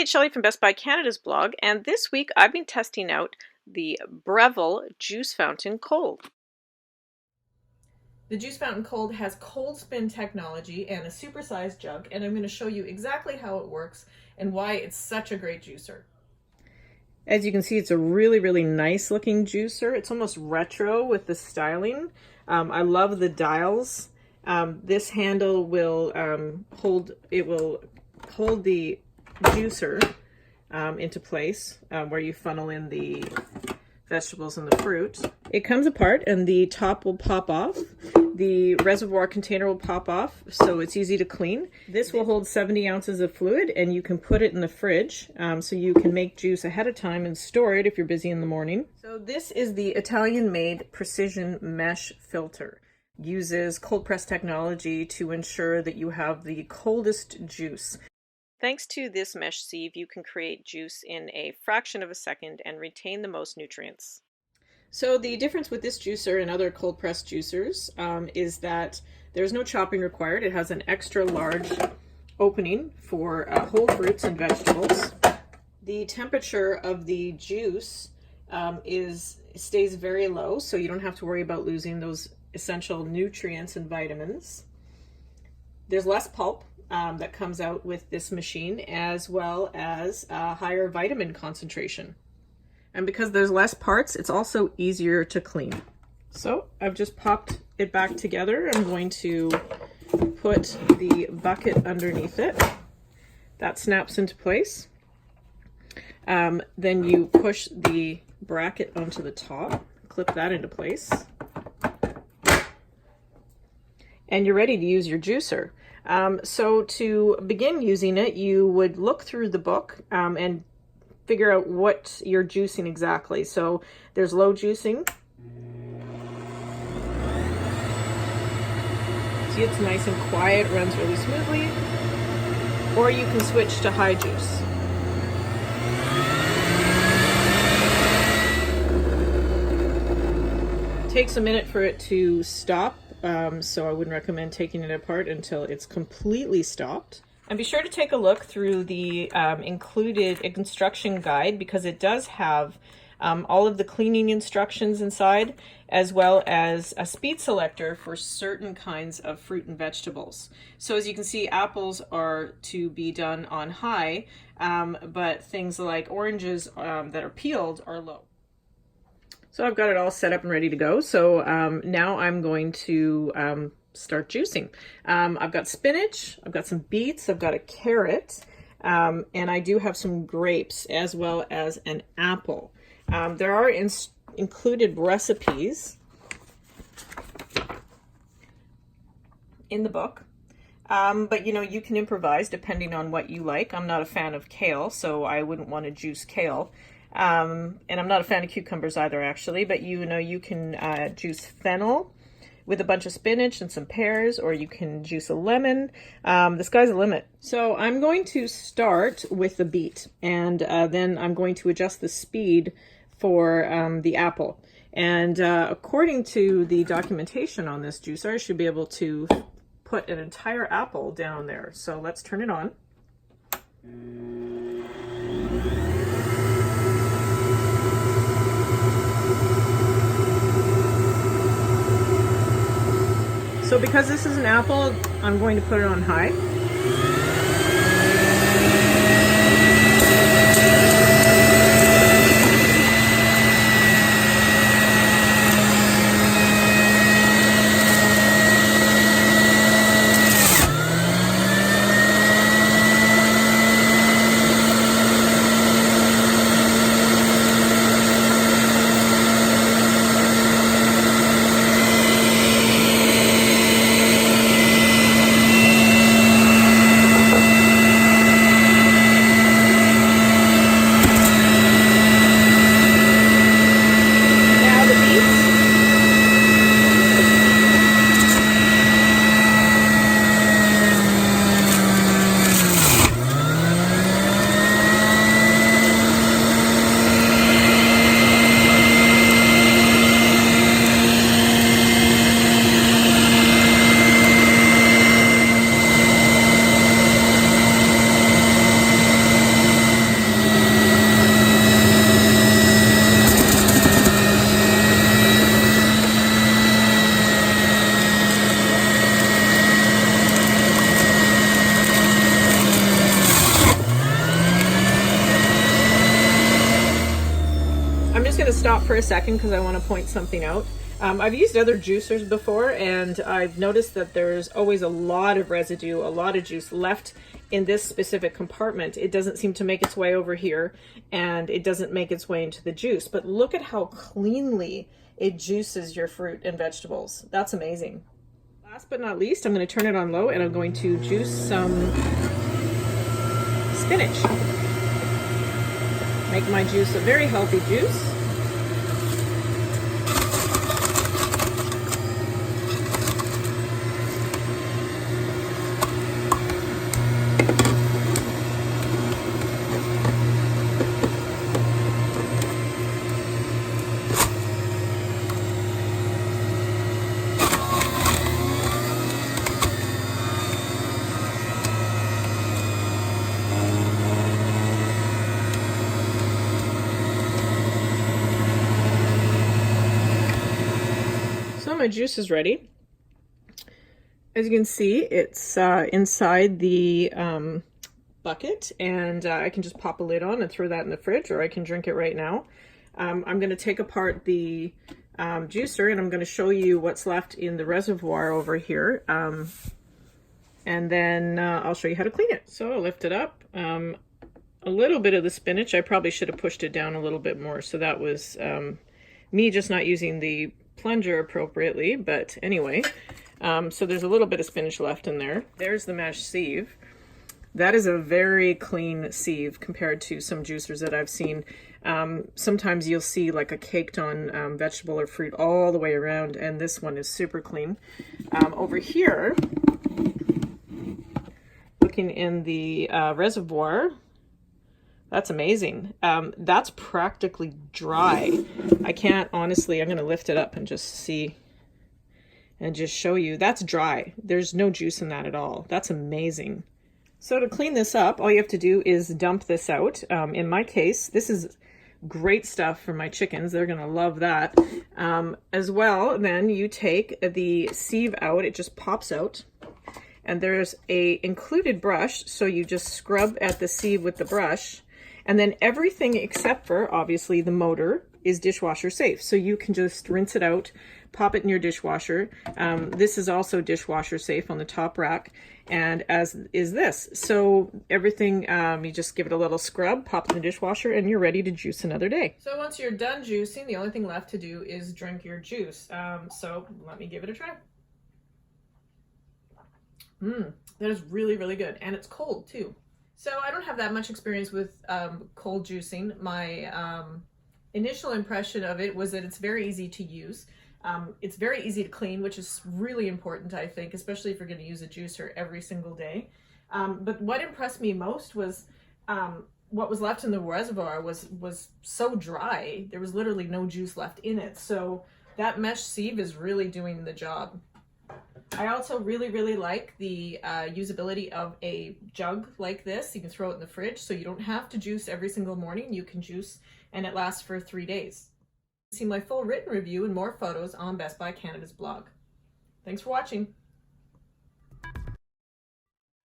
it's Shelley from Best Buy Canada's blog, and this week I've been testing out the Breville Juice Fountain Cold. The Juice Fountain Cold has cold spin technology and a supersized jug, and I'm going to show you exactly how it works and why it's such a great juicer. As you can see, it's a really nice looking juicer. It's almost retro with the styling. I love the dials. This handle will hold the juicer into place where you funnel in the vegetables and the fruit. It comes apart and the top will pop off. The reservoir container will pop off, so it's easy to clean. This will hold 70 ounces of fluid, and you can put it in the fridge so you can make juice ahead of time and store it if you're busy in the morning. So this is the Italian-made precision mesh filter. Uses cold press technology to ensure that you have the coldest juice. Thanks to this mesh sieve, you can create juice in a fraction of a second and retain the most nutrients. So the difference with this juicer and other cold press juicers is that there's no chopping required. It has an extra large opening for whole fruits and vegetables. The temperature of the juice stays very low, so you don't have to worry about losing those essential nutrients and vitamins. There's less pulp that comes out with this machine, as well as a higher vitamin concentration. And because there's less parts, it's also easier to clean. So I've just popped it back together. I'm going to put the bucket underneath it. That snaps into place. Then you push the bracket onto the top, clip that into place. And you're ready to use your juicer. So to begin using it, you would look through the book and figure out what you're juicing exactly. So there's low juicing. See, it's nice and quiet, runs really smoothly. Or you can switch to high juice. It takes a minute for it to stop. So I wouldn't recommend taking it apart until it's completely stopped. And be sure to take a look through the included instruction guide, because it does have all of the cleaning instructions inside, as well as a speed selector for certain kinds of fruit and vegetables. So as you can see, apples are to be done on high, but things like oranges that are peeled are low. So I've got it all set up and ready to go. So now I'm going to start juicing. I've got spinach, I've got some beets, I've got a carrot, and I do have some grapes as well as an apple. There are included recipes in the book, but you can improvise depending on what you like. I'm not a fan of kale, so I wouldn't want to juice kale. And I'm not a fan of cucumbers either, actually, but you can juice fennel with a bunch of spinach and some pears, or you can juice a lemon. The sky's the limit. So I'm going to start with the beet, and then I'm going to adjust the speed for the apple. And according to the documentation on this juicer, I should be able to put an entire apple down there. So let's turn it on. So because this is an apple, I'm going to put it on high. stop for a second because I want to point something out. I've used other juicers before, and I've noticed that there's always a lot of residue, a lot of juice left in this specific compartment. It doesn't seem to make its way over here, and it doesn't make its way into the juice. But look at how cleanly it juices your fruit and vegetables. That's amazing. Last but not least, I'm going to turn it on low, and I'm going to juice some spinach. Make my juice a very healthy juice. My juice is ready. As you can see, it's inside the bucket, and I can just pop a lid on and throw that in the fridge, or I can drink it right now. I'm going to take apart the juicer, and I'm going to show you what's left in the reservoir over here, and then I'll show you how to clean it. So I'll lift it up. A little bit of the spinach, I probably should have pushed it down a little bit more, so that was me just not using the plunger appropriately, but anyway, so there's a little bit of spinach left in there. There's the mesh sieve. That is a very clean sieve compared to some juicers that I've seen. Sometimes you'll see like a caked on vegetable or fruit all the way around, and this one is super clean. Over here, looking in the reservoir, that's amazing. That's practically dry. I can't, honestly, I'm going to lift it up and just see and just show you. That's dry. There's no juice in that at all. That's amazing. So to clean this up, all you have to do is dump this out. In my case, this is great stuff for my chickens. They're going to love that. As well, then you take the sieve out. It just pops out. And there's a included brush, so you just scrub at the sieve with the brush. And then everything except for, obviously, the motor is dishwasher safe. So you can just rinse it out, pop it in your dishwasher. This is also dishwasher safe on the top rack, and as is this. So everything, you just give it a little scrub, pop it in the dishwasher, and you're ready to juice another day. So once you're done juicing, the only thing left to do is drink your juice. So let me give it a try. That is really, really good. And it's cold too. So I don't have that much experience with cold juicing. My initial impression of it was that it's very easy to use. It's very easy to clean, which is really important, I think, especially if you're going to use a juicer every single day. But what impressed me most was what was left in the reservoir was so dry. There was literally no juice left in it. So that mesh sieve is really doing the job. I also really, really like the usability of a jug like this. You can throw it in the fridge, so you don't have to juice every single morning. You can juice, and it lasts for 3 days. See my full written review and more photos on Best Buy Canada's blog. Thanks for watching.